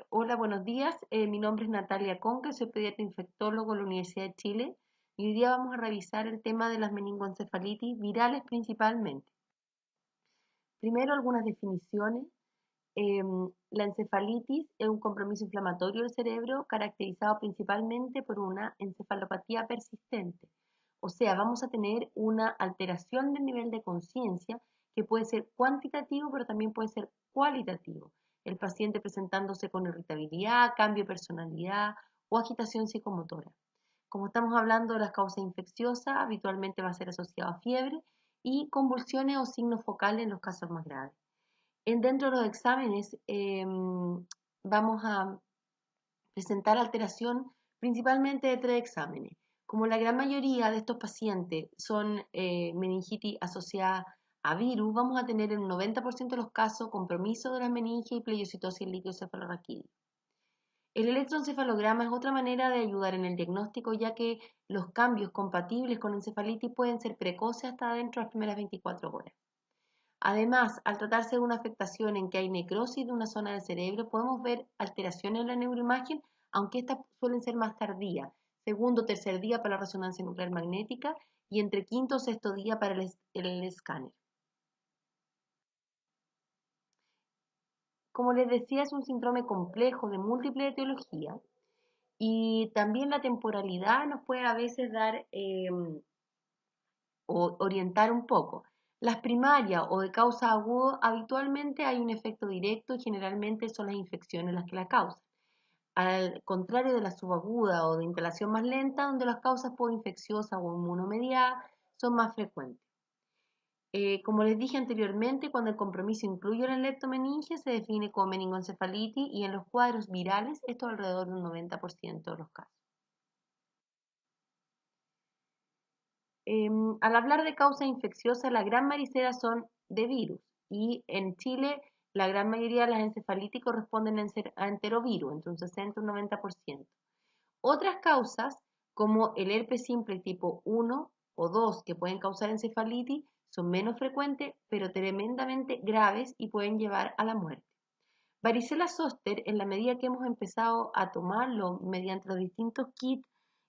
Hola, buenos días. Mi nombre es Natalia Conque, soy pediatra infectólogo de la Universidad de Chile y hoy día vamos a revisar el tema de las meningoencefalitis virales principalmente. Primero, algunas definiciones. La encefalitis es un compromiso inflamatorio del cerebro caracterizado principalmente por una encefalopatía persistente. O sea, vamos a tener una alteración del nivel de conciencia que puede ser cuantitativo, pero también puede ser cualitativo. El paciente presentándose con irritabilidad, cambio de personalidad o agitación psicomotora. Como estamos hablando de las causas infecciosas, habitualmente va a ser asociado a fiebre y convulsiones o signos focales en los casos más graves. Dentro de los exámenes vamos a presentar alteración principalmente de tres exámenes. Como la gran mayoría de estos pacientes son meningitis asociada a virus, vamos a tener en un 90% de los casos compromiso de la meninge y pleiocitosis líquido cefalorraquídeo. El electroencefalograma es otra manera de ayudar en el diagnóstico, ya que los cambios compatibles con encefalitis pueden ser precoces hasta dentro de las primeras 24 horas. Además, al tratarse de una afectación en que hay necrosis de una zona del cerebro, podemos ver alteraciones en la neuroimagen, aunque estas suelen ser más tardías, segundo o tercer día para la resonancia nuclear magnética y entre quinto o sexto día para el escáner. Como les decía, es un síndrome complejo de múltiple etiología y también la temporalidad nos puede a veces dar o orientar un poco. Las primarias o de causa aguda, habitualmente hay un efecto directo y generalmente son las infecciones las que la causan. Al contrario de la subaguda o de instalación más lenta, donde las causas infecciosas o inmunomediadas son más frecuentes. Como les dije anteriormente, cuando el compromiso incluye la leptomeninge, se define como meningoencefalitis y en los cuadros virales esto alrededor de un 90% de los casos. Al hablar de causas infecciosas, la gran mayoría son de virus y en Chile la gran mayoría de las encefalitis corresponden a enterovirus, entre un 60 y un 90%. Otras causas, como el herpes simple tipo 1 o 2, que pueden causar encefalitis, son menos frecuentes, pero tremendamente graves y pueden llevar a la muerte. Varicela zoster, en la medida que hemos empezado a tomarlo mediante los distintos kits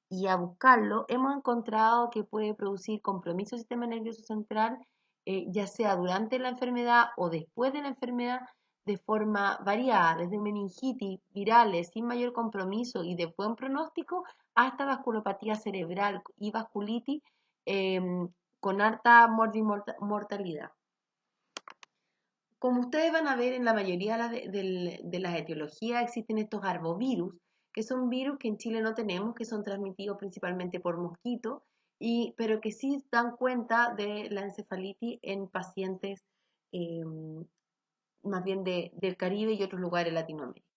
y a buscarlo, hemos encontrado que puede producir compromiso del sistema nervioso central, ya sea durante la enfermedad o después de la enfermedad, de forma variada, desde meningitis virales sin mayor compromiso y de buen pronóstico, hasta vasculopatía cerebral y vasculitis con alta mortalidad. Como ustedes van a ver, en la mayoría de las etiologías existen estos arbovirus, que son virus que en Chile no tenemos, que son transmitidos principalmente por mosquitos, pero que sí dan cuenta de la encefalitis en pacientes eh, más bien del Caribe y otros lugares de Latinoamérica.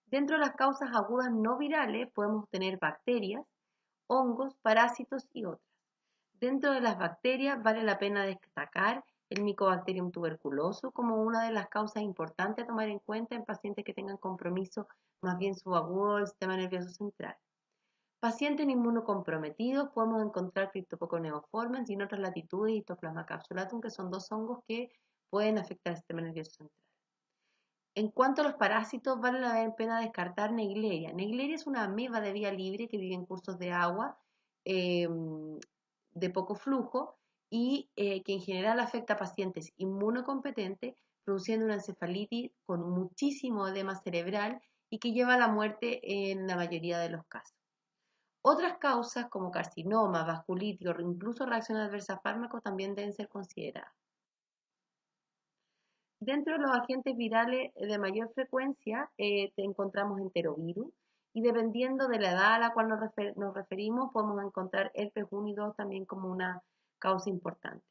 Dentro de las causas agudas no virales podemos tener bacterias, hongos, parásitos y otras. Dentro de las bacterias vale la pena destacar el Mycobacterium tuberculoso como una de las causas importantes a tomar en cuenta en pacientes que tengan compromiso más bien subagudo del sistema nervioso central. Pacientes inmunocomprometidos podemos encontrar Cryptococcus neoformans y en otras latitudes Histoplasma capsulatum, que son dos hongos que pueden afectar el sistema nervioso central. En cuanto a los parásitos, vale la pena descartar Naegleria. Naegleria es una ameba de vía libre que vive en cursos de agua de poco flujo y que en general afecta a pacientes inmunocompetentes, produciendo una encefalitis con muchísimo edema cerebral y que lleva a la muerte en la mayoría de los casos. Otras causas como carcinoma, vasculitis o incluso reacción adversa a fármacos también deben ser consideradas. Dentro de los agentes virales de mayor frecuencia encontramos enterovirus y dependiendo de la edad a la cual nos referimos podemos encontrar herpes 1 y 2 también como una causa importante.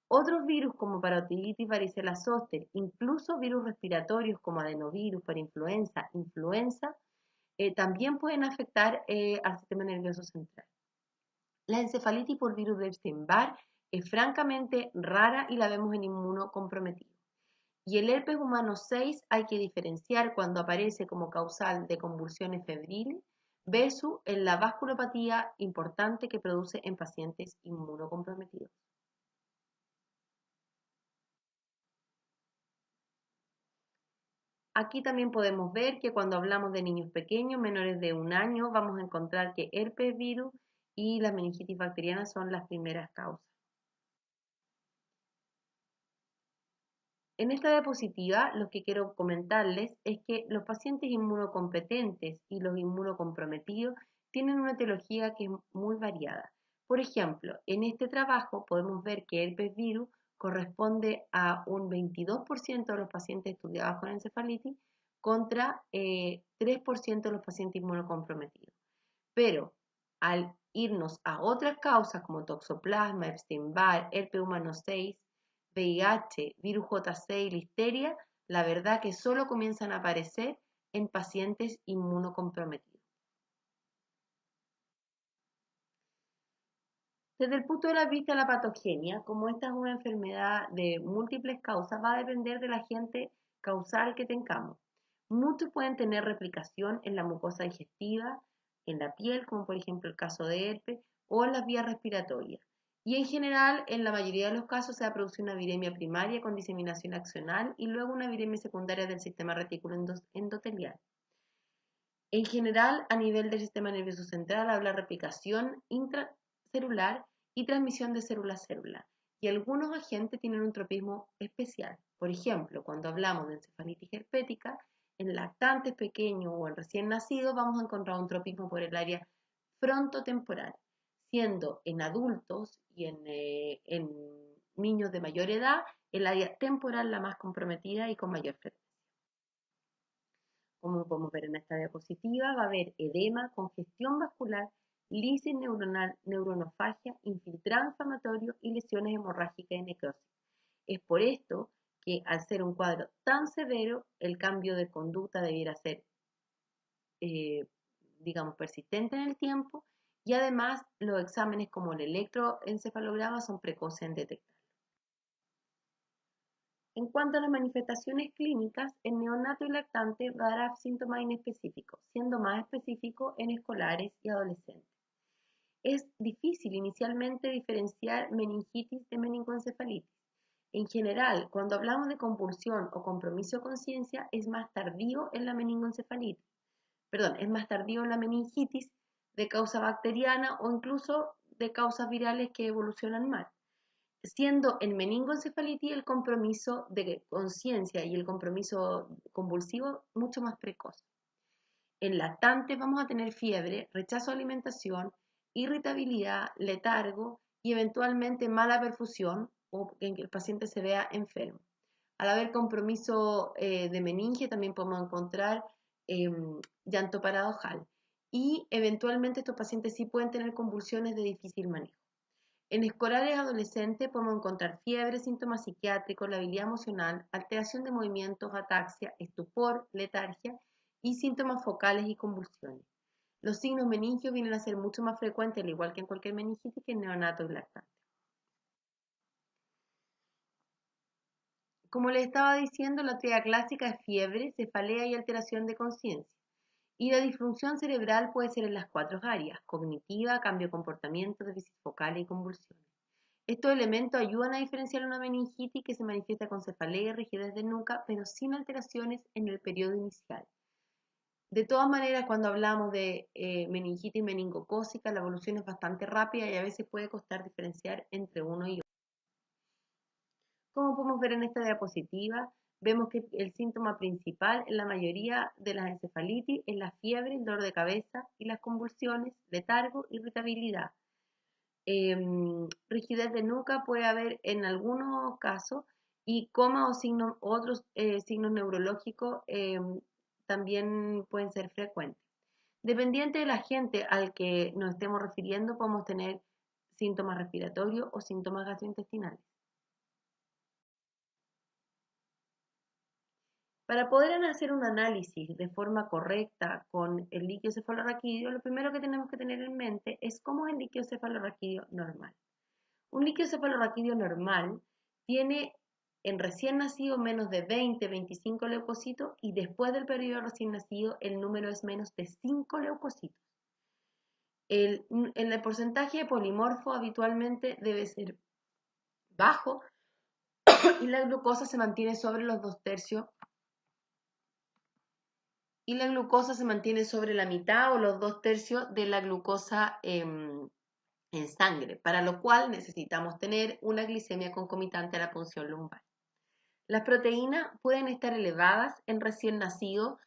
Otros virus como parotiditis, varicela zoster, incluso virus respiratorios como adenovirus, parainfluenza, influenza, también pueden afectar al sistema nervioso central. La encefalitis por virus de Epstein-Barr es francamente rara y la vemos en inmunocomprometidos. Y el herpes humano 6 hay que diferenciar cuando aparece como causal de convulsiones febriles versus en la vasculopatía importante que produce en pacientes inmunocomprometidos. Aquí también podemos ver que cuando hablamos de niños pequeños, menores de 1 año, vamos a encontrar que herpes virus y la meningitis bacteriana son las primeras causas. En esta diapositiva lo que quiero comentarles es que los pacientes inmunocompetentes y los inmunocomprometidos tienen una etiología que es muy variada. Por ejemplo, en este trabajo podemos ver que herpes virus corresponde a un 22% de los pacientes estudiados con encefalitis contra 3% de los pacientes inmunocomprometidos. Pero al irnos a otras causas como toxoplasma, Epstein-Barr, herpes humano 6, VIH, virus J6 y listeria, la verdad que solo comienzan a aparecer en pacientes inmunocomprometidos. Desde el punto de vista de la patogenia, como esta es una enfermedad de múltiples causas, va a depender del agente causal que tengamos. Muchos pueden tener replicación en la mucosa digestiva, en la piel, como por ejemplo el caso de herpes, o en las vías respiratorias. Y en general, en la mayoría de los casos, se va a producir una viremia primaria con diseminación axonal y luego una viremia secundaria del sistema retículo endotelial. En general, a nivel del sistema nervioso central, habla replicación intracelular y transmisión de célula a célula. Y algunos agentes tienen un tropismo especial. Por ejemplo, cuando hablamos de encefalitis herpética, en lactantes pequeños o en recién nacidos vamos a encontrar un tropismo por el área frontotemporal, siendo en adultos y en niños de mayor edad el área temporal la más comprometida y con mayor frecuencia. Como podemos ver en esta diapositiva, va a haber edema, congestión vascular, lisis neuronal, neuronofagia, infiltrado inflamatorio y lesiones hemorrágicas y necrosis. Es por esto que al ser un cuadro tan severo, el cambio de conducta debiera ser, digamos, persistente en el tiempo y además los exámenes como el electroencefalograma son precoces en detectar. En cuanto a las manifestaciones clínicas, el neonato y lactante dará síntomas inespecíficos, siendo más específico en escolares y adolescentes. Es difícil inicialmente diferenciar meningitis de meningoencefalitis. En general, cuando hablamos de convulsión o compromiso de conciencia, es más tardío en la meningoencefalitis. Es más tardío en la meningitis de causa bacteriana o incluso de causas virales que evolucionan mal, siendo en meningoencefalitis el compromiso de conciencia y el compromiso convulsivo mucho más precoz. En lactantes vamos a tener fiebre, rechazo a alimentación, irritabilidad, letargo y eventualmente mala perfusión o en que el paciente se vea enfermo. Al haber compromiso de meninge también podemos encontrar llanto paradojal y eventualmente estos pacientes sí pueden tener convulsiones de difícil manejo. En escolares adolescentes podemos encontrar fiebre, síntomas psiquiátricos, labilidad emocional, alteración de movimientos, ataxia, estupor, letargia y síntomas focales y convulsiones. Los signos meningios vienen a ser mucho más frecuentes, al igual que en cualquier meningitis, que en neonatos y lactantes. Como les estaba diciendo, la tríada clásica es fiebre, cefalea y alteración de conciencia. Y la disfunción cerebral puede ser en las 4 áreas: cognitiva, cambio de comportamiento, déficit focal y convulsiones. Estos elementos ayudan a diferenciar una meningitis que se manifiesta con cefalea y rigidez de nuca, pero sin alteraciones en el periodo inicial. De todas maneras, cuando hablamos de meningitis meningocócica, la evolución es bastante rápida y a veces puede costar diferenciar entre uno y otro. Como podemos ver en esta diapositiva, vemos que el síntoma principal en la mayoría de las encefalitis es la fiebre, el dolor de cabeza y las convulsiones, letargo, irritabilidad. Rigidez de nuca puede haber en algunos casos y coma o otros signos neurológicos también pueden ser frecuentes. Dependiente del agente al que nos estemos refiriendo, podemos tener síntomas respiratorios o síntomas gastrointestinales. Para poder hacer un análisis de forma correcta con el líquido cefalorraquídeo, lo primero que tenemos que tener en mente es cómo es el líquido cefalorraquídeo normal. Un líquido cefalorraquídeo normal tiene en recién nacido menos de 20-25 leucocitos y después del periodo recién nacido el número es menos de 5 leucocitos. El porcentaje de polimorfo habitualmente debe ser bajo y la glucosa se mantiene sobre los 2/3 y la glucosa se mantiene sobre la mitad o los 2/3 de la glucosa en sangre, para lo cual necesitamos tener una glicemia concomitante a la punción lumbar. Las proteínas pueden estar elevadas en recién nacido,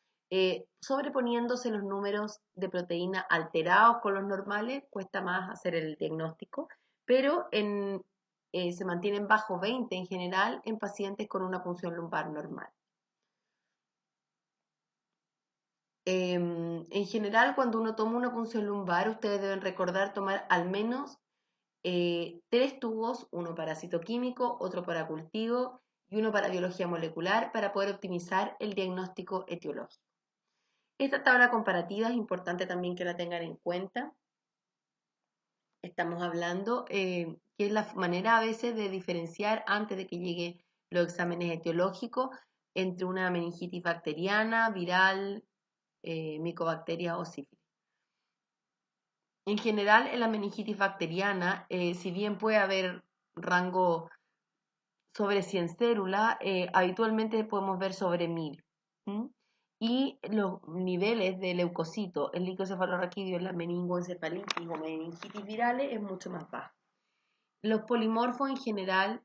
sobreponiéndose los números de proteína alterados con los normales, cuesta más hacer el diagnóstico, pero se mantienen bajo 20 en general en pacientes con una punción lumbar normal. En general, cuando uno toma una punción lumbar, ustedes deben recordar tomar al menos 3 tubos, uno para citoquímico, otro para cultivo y uno para biología molecular para poder optimizar el diagnóstico etiológico. Esta tabla comparativa es importante también que la tengan en cuenta. Estamos hablando que es la manera a veces de diferenciar antes de que lleguen los exámenes etiológicos entre una meningitis bacteriana, viral, micobacteria o sífilis. En general, en la meningitis bacteriana, si bien puede haber rango sobre 100 células, habitualmente podemos ver sobre 1000. Y los niveles de leucocitos, el líquido cefalorraquídeo en la meningoencefalitis o meningitis virales es mucho más bajo. Los polimorfos en general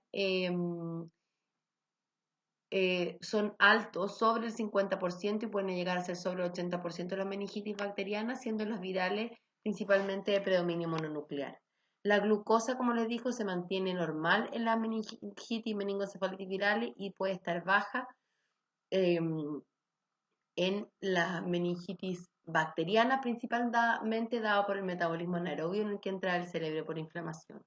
son altos, sobre el 50% y pueden llegar a ser sobre el 80% de la meningitis bacteriana, siendo las virales principalmente de predominio mononuclear. La glucosa, como les digo, se mantiene normal en la meningitis y meningoencefalitis virales y puede estar baja en la meningitis bacteriana, principalmente dada por el metabolismo anaerobio en el que entra el cerebro por inflamación.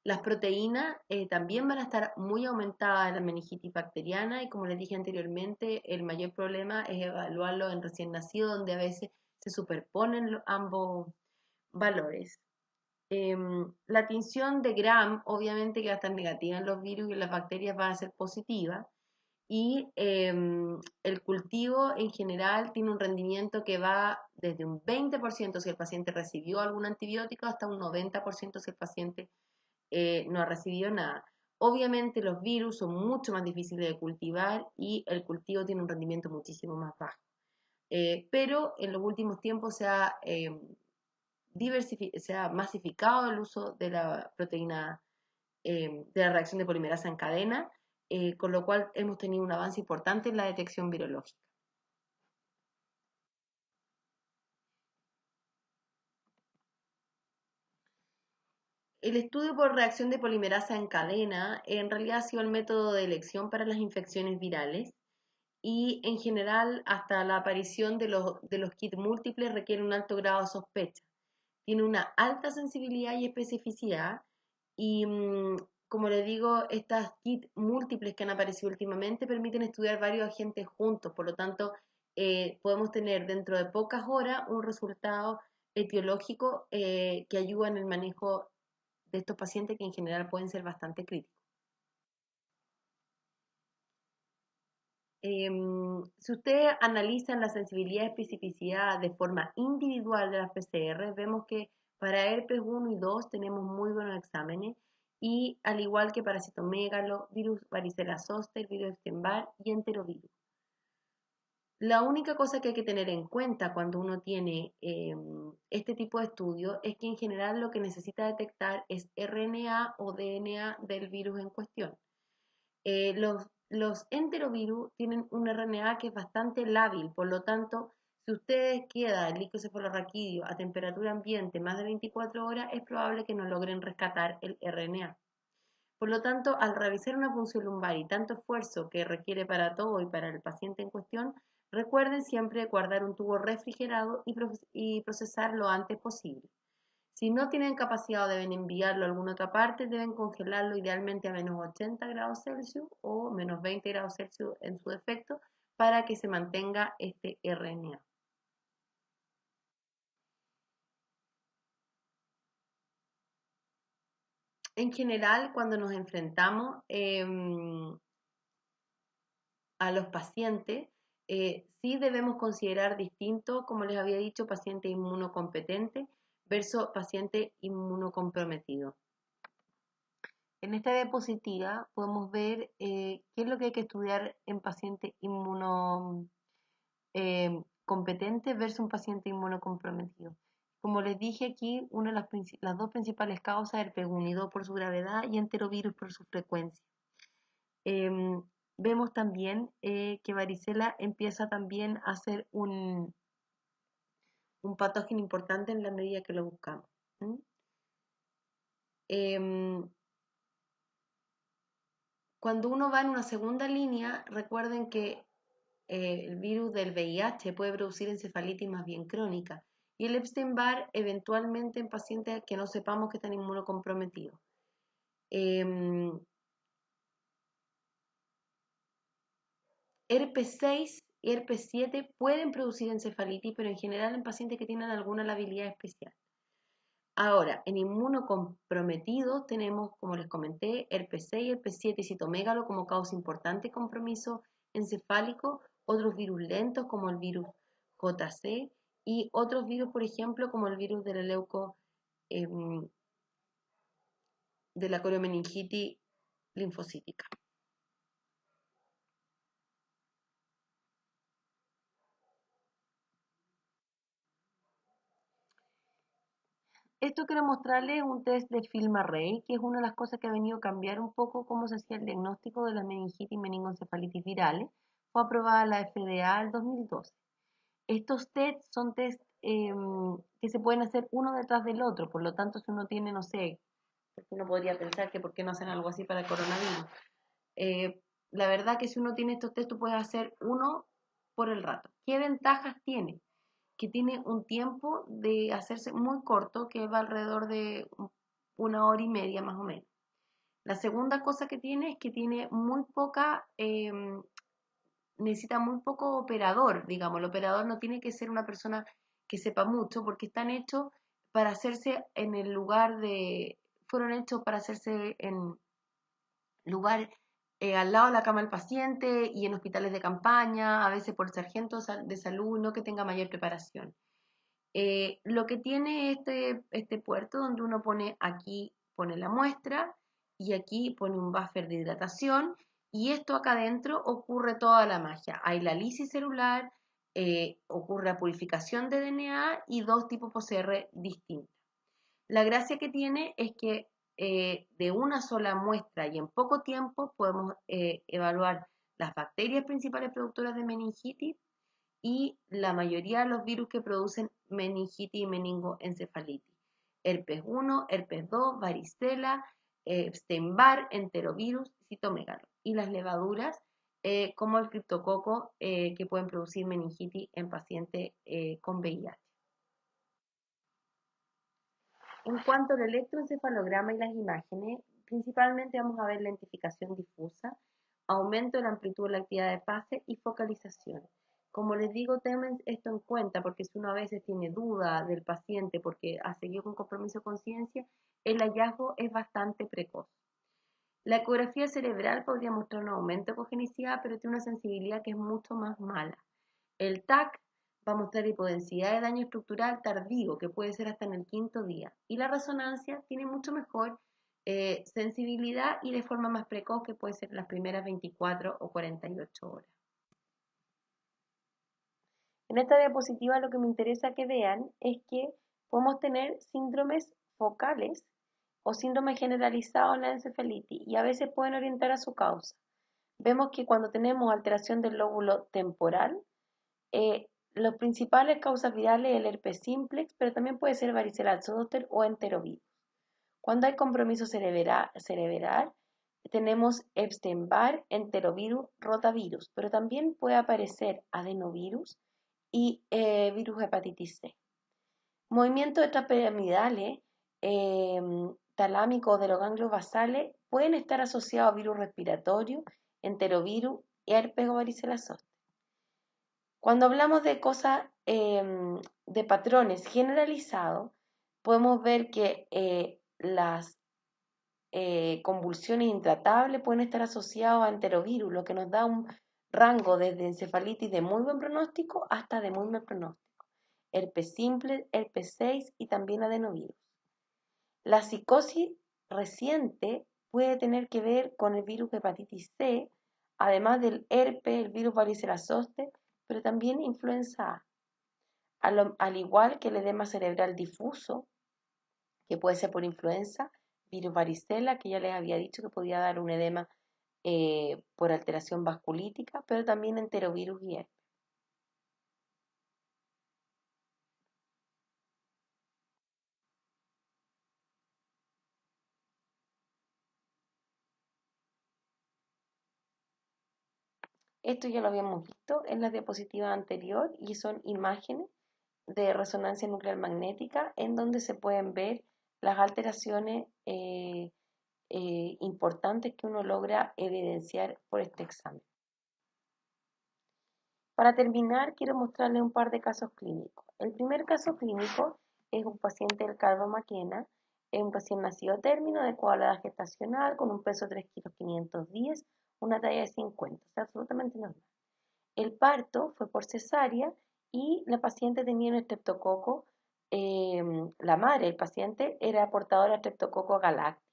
Las proteínas también van a estar muy aumentadas en la meningitis bacteriana y como les dije anteriormente, el mayor problema es evaluarlo en recién nacido, donde a veces se superponen ambos valores. La tinción de Gram, obviamente que va a estar negativa en los virus y en las bacterias va a ser positiva. Y el cultivo en general tiene un rendimiento que va desde un 20% si el paciente recibió algún antibiótico hasta un 90% si el paciente no ha recibido nada. Obviamente los virus son mucho más difíciles de cultivar y el cultivo tiene un rendimiento muchísimo más bajo. Pero en los últimos tiempos se ha masificado el uso de la proteína de la reacción de polimerasa en cadena, con lo cual hemos tenido un avance importante en la detección virológica. El estudio por reacción de polimerasa en cadena en realidad ha sido el método de elección para las infecciones virales y en general hasta la aparición de los kits múltiples requiere un alto grado de sospecha. Tiene una alta sensibilidad y especificidad y como les digo, estas kits múltiples que han aparecido últimamente permiten estudiar varios agentes juntos, por lo tanto podemos tener dentro de pocas horas un resultado etiológico que ayuda en el manejo de estos pacientes que en general pueden ser bastante críticos. Si ustedes analizan la sensibilidad y especificidad de forma individual de las PCR, vemos que para herpes 1 y 2 tenemos muy buenos exámenes y al igual que para citomegalo, virus varicela zoster, virus Epstein-Barr y enterovirus. La única cosa que hay que tener en cuenta cuando uno tiene este tipo de estudio es que en general lo que necesita detectar es RNA o DNA del virus en cuestión. Los enterovirus tienen un RNA que es bastante lábil, por lo tanto, si ustedes queda el líquido cefalorraquídeo a temperatura ambiente más de 24 horas, es probable que no logren rescatar el RNA. Por lo tanto, al realizar una punción lumbar y tanto esfuerzo que requiere para todo y para el paciente en cuestión, recuerden siempre guardar un tubo refrigerado y procesar lo antes posible. Si no tienen capacidad o deben enviarlo a alguna otra parte, deben congelarlo idealmente a menos 80 grados Celsius o menos 20 grados Celsius en su defecto para que se mantenga este RNA. En general, cuando nos enfrentamos a los pacientes, sí debemos considerar distinto, como les había dicho, paciente inmunocompetente versus paciente inmunocomprometido. En esta diapositiva podemos ver qué es lo que hay que estudiar en pacientes inmunocomprometidos competente versus un paciente inmunocomprometido. Como les dije aquí, una de las dos principales causas es herpes unido por su gravedad y enterovirus por su frecuencia. Vemos también que varicela empieza también a ser un patógeno importante en la medida que lo buscamos. Cuando uno va en una segunda línea, recuerden que el virus del VIH puede producir encefalitis más bien crónica y el Epstein-Barr eventualmente en pacientes que no sepamos que están inmunocomprometidos. Herpes 6 y herpes 7 pueden producir encefalitis, pero en general en pacientes que tienen alguna labilidad especial. Ahora, en inmunocomprometidos tenemos, como les comenté, herpes 6, herpes 7 y citomegalo como causa importante de compromiso encefálico, otros virus lentos como el virus JC y otros virus, por ejemplo, como el virus de la de la coriomeningitis linfocítica. Esto quiero mostrarles un test de FilmArray, que es una de las cosas que ha venido a cambiar un poco cómo se hacía el diagnóstico de la meningitis y meningoencefalitis virales. Fue aprobada la FDA en 2012. Estos tests son test que se pueden hacer uno detrás del otro, por lo tanto, si uno tiene, no sé, uno podría pensar que por qué no hacen algo así para el coronavirus. La verdad que si uno tiene estos test, tú puedes hacer uno por el rato. ¿Qué ventajas tiene? Que tiene un tiempo de hacerse muy corto, que va alrededor de 1 hora y media más o menos. La segunda cosa que tiene es que tiene muy poca, necesita muy poco operador, digamos. El operador no tiene que ser una persona que sepa mucho, porque están hechos para hacerse en el lugar de, fueron hechos para hacerse en lugar al lado de la cama del paciente y en hospitales de campaña, a veces por sargentos de salud, no que tenga mayor preparación. Lo que tiene este puerto donde uno pone aquí, pone la muestra y aquí pone un buffer de hidratación y esto acá adentro ocurre toda la magia. Hay la lisis celular, ocurre la purificación de DNA y dos tipos PCR distintos. La gracia que tiene es que de una sola muestra y en poco tiempo podemos evaluar las bacterias principales productoras de meningitis y la mayoría de los virus que producen meningitis y meningoencefalitis. Herpes 1, herpes 2, varicela, Epstein-Barr, enterovirus, citomegalo. Y las levaduras como el criptococo que pueden producir meningitis en pacientes con VIH. En cuanto al electroencefalograma y las imágenes, principalmente vamos a ver lentificación difusa, aumento de la amplitud de la actividad de fase y focalización. Como les digo, tengan esto en cuenta porque si uno a veces tiene duda del paciente porque ha seguido con compromiso de conciencia, el hallazgo es bastante precoz. La ecografía cerebral podría mostrar un aumento de cogenicidad, pero tiene una sensibilidad que es mucho más mala. El TAC va a mostrar hipodensidad de daño estructural tardío, que puede ser hasta en el 5.º día. Y la resonancia tiene mucho mejor sensibilidad y de forma más precoz, que puede ser las primeras 24 o 48 horas. En esta diapositiva lo que me interesa que vean es que podemos tener síndromes focales o síndromes generalizados en la encefalitis y a veces pueden orientar a su causa. Vemos que cuando tenemos alteración del lóbulo temporal, los principales causas virales es el herpes simplex, pero también puede ser varicela zoster o enterovirus. Cuando hay compromiso cerebral tenemos Epstein-Barr, enterovirus, rotavirus, pero también puede aparecer adenovirus y virus hepatitis C. Movimientos extrapiramidales talámicos de los ganglios basales pueden estar asociados a virus respiratorio, enterovirus, herpes o varicela zoster. Cuando hablamos de cosas, de patrones generalizados, podemos ver que las convulsiones intratables pueden estar asociadas a enterovirus, lo que nos da un rango desde encefalitis de muy buen pronóstico hasta de muy mal pronóstico. Herpes simple, herpes 6 y también adenovirus. La psicosis reciente puede tener que ver con el virus hepatitis C, además del herpes, el virus varicela zoster, pero también influenza A. al igual que el edema cerebral difuso, que puede ser por influenza, virus varicela, que ya les había dicho que podía dar un edema por alteración vasculítica, pero también enterovirus y herpes. Esto ya lo habíamos visto en la diapositiva anterior y son imágenes de resonancia nuclear magnética en donde se pueden ver las alteraciones importantes que uno logra evidenciar por este examen. Para terminar, quiero mostrarles un par de casos clínicos. El primer caso clínico es un paciente del Cardo Maquena, es un recién nacido a término, adecuado a la edad gestacional, con un peso de 3 kilos 510, una talla de 50, o sea, absolutamente normal. El parto fue por cesárea y la paciente tenía un estreptococo, la madre del paciente era portadora de estreptococo galacti.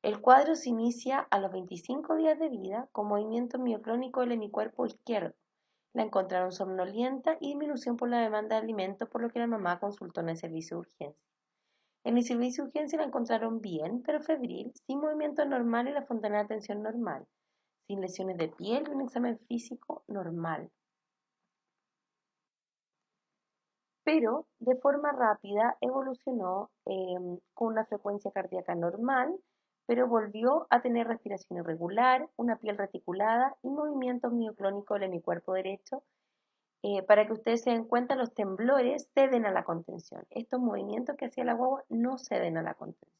El cuadro se inicia a los 25 días de vida con movimiento mioclónico del hemicuerpo izquierdo. La encontraron somnolienta y disminución por la demanda de alimento, por lo que la mamá consultó en el servicio de urgencia. En el servicio de urgencia la encontraron bien, pero febril, sin movimiento normal y la fontana de atención normal, sin lesiones de piel y un examen físico normal. Pero de forma rápida evolucionó con una frecuencia cardíaca normal, pero volvió a tener respiración irregular, una piel reticulada y movimientos mioclónicos de mi cuerpo derecho. Para que ustedes se den cuenta, los temblores ceden a la contención. Estos movimientos que hacía la guagua no ceden a la contención.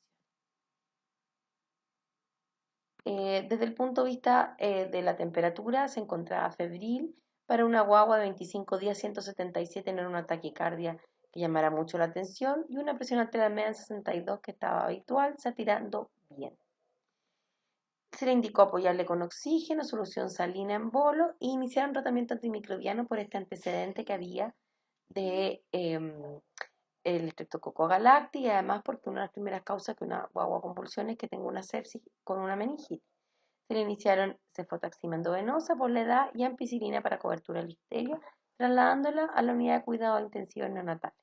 Desde el punto de vista de la temperatura, se encontraba febril. Para una guagua de 25 días, 177 no era una taquicardia que llamara mucho la atención, y una presión arterial media en 62 que estaba habitual, saturando bien. Se le indicó apoyarle con oxígeno, solución salina en bolo e iniciar un tratamiento antimicrobiano por este antecedente que había de el Streptococcus galacti, y además porque una de las primeras causas que una guagua convulsiones es que tenga una sepsis con una meningitis. Se le iniciaron cefotaxima endovenosa por la edad y ampicilina para cobertura de listeria, trasladándola a la unidad de cuidado intensivo neonatal.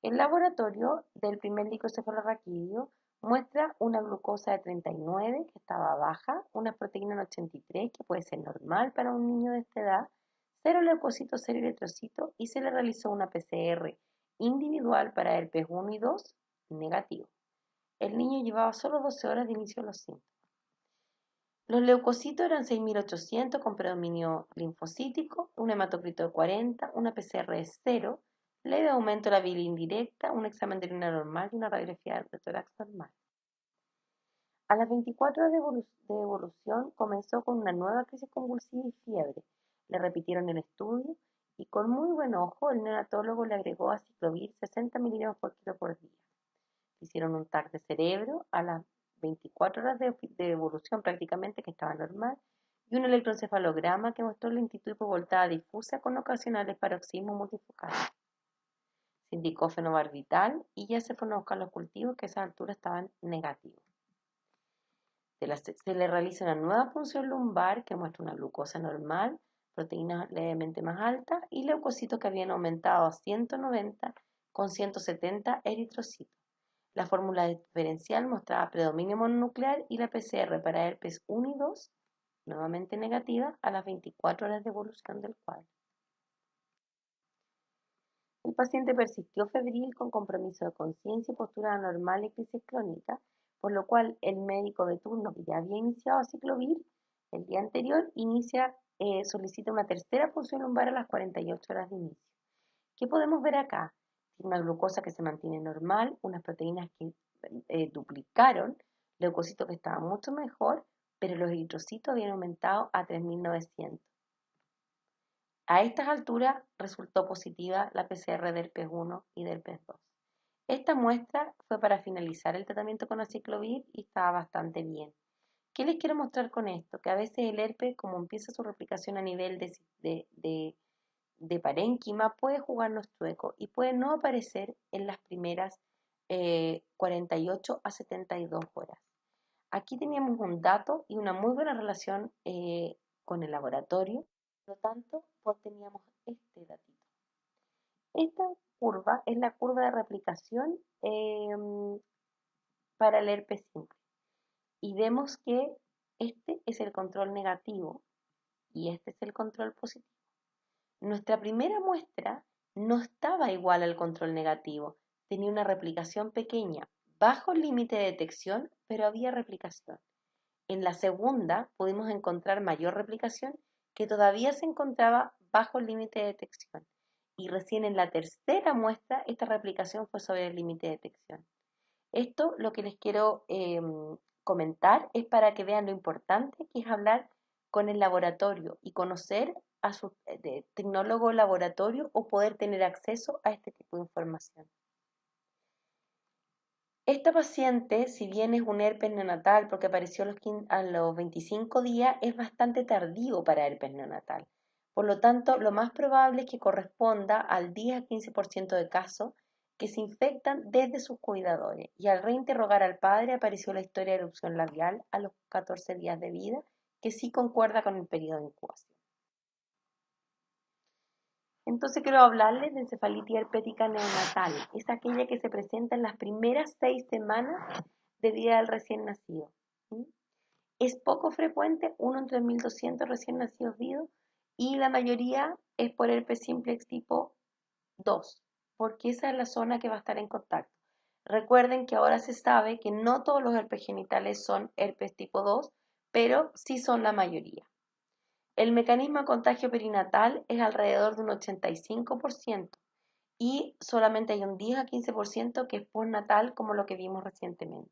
El laboratorio del primer licocefalorraquídeo muestra una glucosa de 39, que estaba baja, una proteína en 83, que puede ser normal para un niño de esta edad, cero leucocitos, cero eritrocitos, y se le realizó una PCR individual para herpes 1 y 2, negativo. El niño llevaba solo 12 horas de inicio de los síntomas. Los leucocitos eran 6.800 con predominio linfocítico, un hematocrito de 40, una PCR de 0, leve aumento de la bile indirecta, un examen de orina normal y una radiografía de tórax normal. A las 24 horas de evolución comenzó con una nueva crisis convulsiva y fiebre. Le repitieron el estudio y con muy buen ojo el neonatólogo le agregó aciclovir 60 miligramos por kilo por día. Hicieron un TAC de cerebro a las 24 horas de evolución prácticamente, que estaba normal, y un electroencefalograma que mostró lentitud hipovoltada difusa con ocasionales paroxismos multifocales. Se indicó fenobarbital y ya se fueron a buscar los cultivos que a esa altura estaban negativos. Se le realiza una nueva punción lumbar que muestra una glucosa normal, proteínas levemente más altas y leucocitos que habían aumentado a 190 con 170 eritrocitos. La fórmula diferencial mostraba predominio mononuclear y la PCR para herpes 1 y 2, nuevamente negativa, a las 24 horas de evolución del cuadro. El paciente persistió febril con compromiso de conciencia y postura anormal y crisis crónica, por lo cual el médico de turno, que ya había iniciado aciclovir el día anterior, solicita una tercera punción lumbar a las 48 horas de inicio. ¿Qué podemos ver acá? Una glucosa que se mantiene normal, unas proteínas que duplicaron, leucocitos que estaban mucho mejor, pero los eritrocitos habían aumentado a 3.900. A estas alturas resultó positiva la PCR del herpes 1 y del herpes 2. Esta muestra fue para finalizar el tratamiento con aciclovir y estaba bastante bien. ¿Qué les quiero mostrar con esto? Que a veces el herpes, como empieza su replicación a nivel de parénquima, puede jugarnos chueco y puede no aparecer en las primeras 48 a 72 horas. Aquí teníamos un dato y una muy buena relación con el laboratorio, Por lo tanto, pues teníamos este datito. Esta curva es la curva de replicación para el herpes simple. Y vemos que este es el control negativo y este es el control positivo. Nuestra primera muestra no estaba igual al control negativo, tenía una replicación pequeña, bajo el límite de detección, pero había replicación. En la segunda pudimos encontrar mayor replicación que todavía se encontraba bajo el límite de detección. Y recién en la tercera muestra esta replicación fue sobre el límite de detección. Esto lo que les quiero comentar es para que vean lo importante que es hablar con el laboratorio y conocer a su tecnólogo laboratorio o poder tener acceso a este tipo de información. Esta paciente, si bien es un herpes neonatal porque apareció a los 25 días, es bastante tardío para herpes neonatal. Por lo tanto, lo más probable es que corresponda al 10 a 15% de casos que se infectan desde sus cuidadores. Y al reinterrogar al padre apareció la historia de erupción labial a los 14 días de vida, que sí concuerda con el periodo de incubación. Entonces quiero hablarles de encefalitis herpética neonatal. Es aquella que se presenta en las primeras 6 semanas de vida del recién nacido. ¿Sí? Es poco frecuente, 1 en 3.200 recién nacidos vivos, y la mayoría es por herpes simplex tipo 2, porque esa es la zona que va a estar en contacto. Recuerden que ahora se sabe que no todos los herpes genitales son herpes tipo 2, pero sí son la mayoría. El mecanismo de contagio perinatal es alrededor de un 85% y solamente hay un 10 a 15% que es postnatal, como lo que vimos recientemente.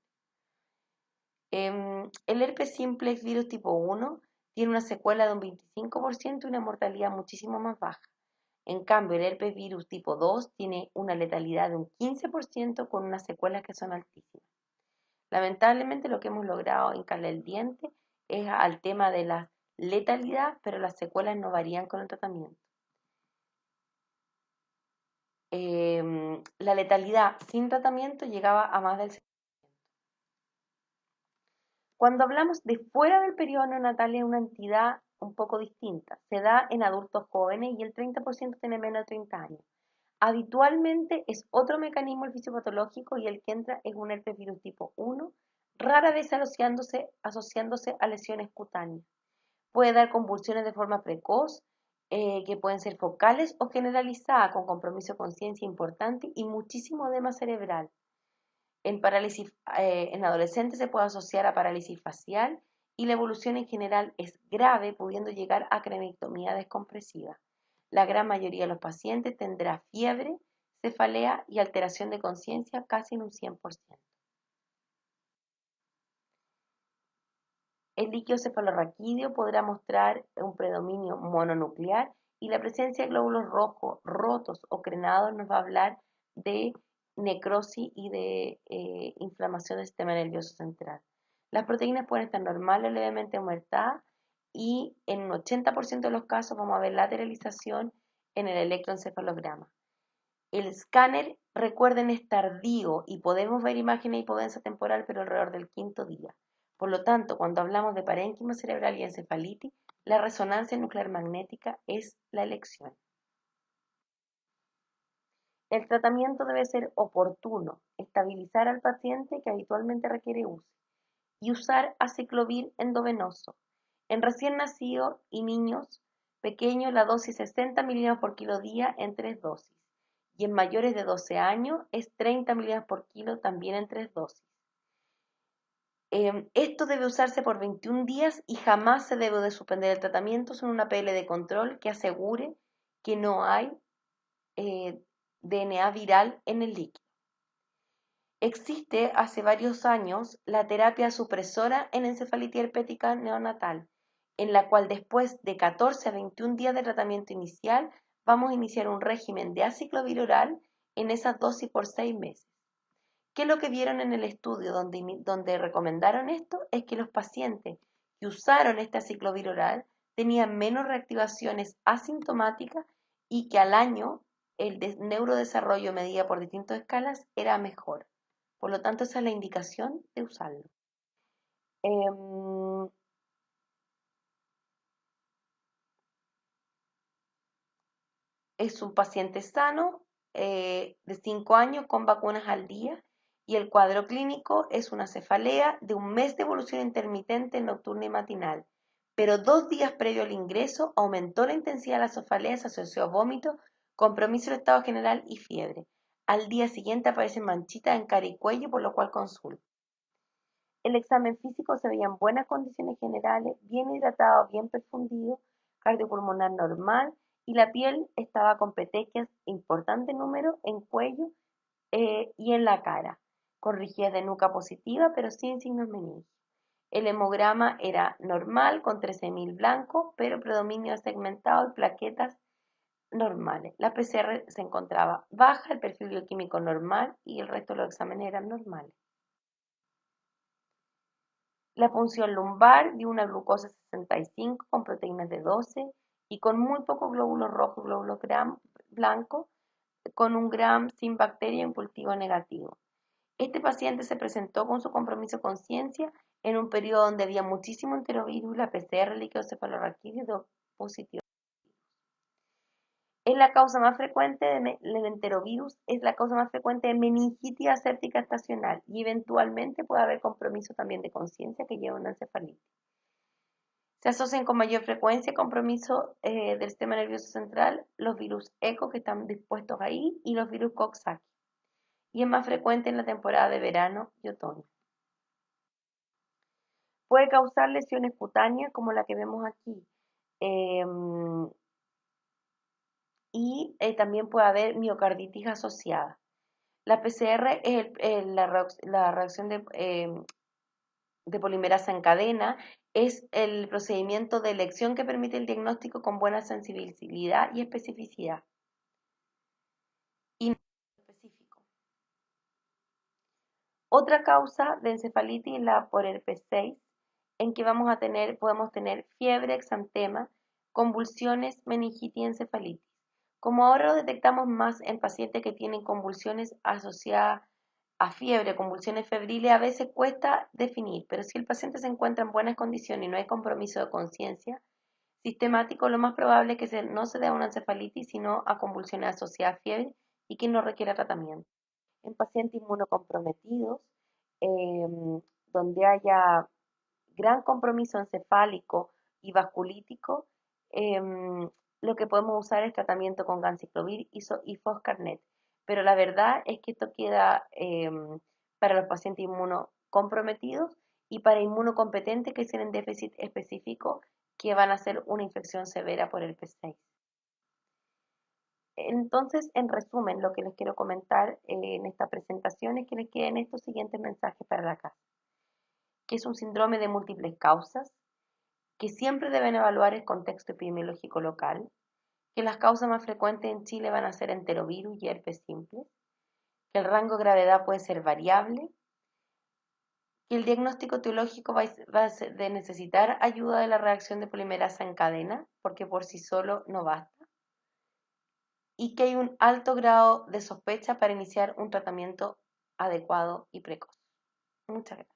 El herpes simplex virus tipo 1 tiene una secuela de un 25% y una mortalidad muchísimo más baja. En cambio, el herpes virus tipo 2 tiene una letalidad de un 15% con unas secuelas que son altísimas. Lamentablemente lo que hemos logrado hincarle el diente es al tema de la letalidad, pero las secuelas no varían con el tratamiento. La letalidad sin tratamiento llegaba a más del 70%. Cuando hablamos de fuera del periodo neonatal es una entidad un poco distinta. Se da en adultos jóvenes y el 30% tiene menos de 30 años. Habitualmente es otro mecanismo el fisiopatológico y el que entra es un herpes virus tipo 1, rara vez asociándose a lesiones cutáneas. Puede dar convulsiones de forma precoz, que pueden ser focales o generalizadas, con compromiso de conciencia importante y muchísimo edema cerebral. En adolescentes se puede asociar a parálisis facial y la evolución en general es grave, pudiendo llegar a cremectomía descompresiva. La gran mayoría de los pacientes tendrá fiebre, cefalea y alteración de conciencia casi en un 100%. El líquido cefalorraquídeo podrá mostrar un predominio mononuclear y la presencia de glóbulos rojos, rotos o crenados nos va a hablar de necrosis y de inflamación del sistema nervioso central. Las proteínas pueden estar normales o levemente aumentadas y en un 80% de los casos vamos a ver lateralización en el electroencefalograma. El escáner, recuerden, es tardío y podemos ver imágenes de hipodensa temporal, pero alrededor del 5.º día. Por lo tanto, cuando hablamos de parénquima cerebral y encefalitis, la resonancia nuclear magnética es la elección. El tratamiento debe ser oportuno, estabilizar al paciente que habitualmente requiere UCI y usar aciclovir endovenoso. En recién nacidos y niños pequeños la dosis 60 mg por kilo día en 3 dosis y en mayores de 12 años es 30 mg por kilo también en 3 dosis. Esto debe usarse por 21 días y jamás se debe de suspender el tratamiento sin una PL de control que asegure que no hay DNA viral en el líquido. Existe hace varios años la terapia supresora en encefalitis herpética neonatal, en la cual después de 14 a 21 días de tratamiento inicial vamos a iniciar un régimen de aciclovir oral en esas dosis por 6 meses. ¿Qué es lo que vieron en el estudio donde recomendaron esto? Es que los pacientes que usaron este aciclovir oral tenían menos reactivaciones asintomáticas y que al año el neurodesarrollo medido por distintas escalas era mejor. Por lo tanto, esa es la indicación de usarlo. Es un paciente sano de 5 años con vacunas al día y el cuadro clínico es una cefalea de un mes de evolución intermitente nocturna y matinal, pero 2 días previo al ingreso aumentó la intensidad de la cefalea, se asoció a vómito, compromiso del estado general y fiebre. Al día siguiente aparecen manchitas en cara y cuello, por lo cual consulta. El examen físico se veía en buenas condiciones generales, bien hidratado, bien perfundido, cardiopulmonar normal y la piel estaba con petequias, importante número, en cuello y en la cara, con rigidez de nuca positiva pero sin signos meningios. El hemograma era normal con 13.000 blancos, pero predominio segmentado y plaquetas normales. La PCR se encontraba baja, el perfil bioquímico normal y el resto de los exámenes eran normales. La punción lumbar dio una glucosa 65 con proteínas de 12 y con muy pocos glóbulos rojos, glóbulos blancos, con un gram sin bacteria en cultivo negativo. Este paciente se presentó con su compromiso con ciencia en un periodo donde había muchísimo enterovirus y la PCR líquido cefalorraquídeo dio positivo. Es la causa más frecuente el enterovirus es la causa más frecuente de meningitis aséptica estacional y eventualmente puede haber compromiso también de conciencia que lleva a una encefalitis. Se asocian con mayor frecuencia compromiso del sistema nervioso central los virus ECO que están dispuestos ahí y los virus Coxsackie. Y es más frecuente en la temporada de verano y otoño. Puede causar lesiones cutáneas como la que vemos aquí. Y también puede haber miocarditis asociada. La PCR es la reacción de polimerasa en cadena, es el procedimiento de elección que permite el diagnóstico con buena sensibilidad y especificidad. Y no específico. Otra causa de encefalitis es la por herpes 6, en que podemos tener fiebre, exantema, convulsiones, meningitis y encefalitis. Como ahora lo detectamos más en pacientes que tienen convulsiones asociadas a fiebre, convulsiones febriles, a veces cuesta definir, pero si el paciente se encuentra en buenas condiciones y no hay compromiso de conciencia sistemático, lo más probable es que no se dé a una encefalitis, sino a convulsiones asociadas a fiebre y que no requiera tratamiento. En pacientes inmunocomprometidos, donde haya gran compromiso encefálico y vasculítico, lo que podemos usar es tratamiento con ganciclovir y foscarnet. Pero la verdad es que esto queda para los pacientes inmunocomprometidos y para inmunocompetentes que tienen déficit específico que van a hacer una infección severa por el P6. Entonces, en resumen, lo que les quiero comentar en esta presentación es que les queden estos siguientes mensajes para la casa. Que es un síndrome de múltiples causas, que siempre deben evaluar el contexto epidemiológico local, que las causas más frecuentes en Chile van a ser enterovirus y herpes simples, que el rango de gravedad puede ser variable, que el diagnóstico etiológico va a de necesitar ayuda de la reacción de polimerasa en cadena, porque por sí solo no basta, y que hay un alto grado de sospecha para iniciar un tratamiento adecuado y precoz. Muchas gracias.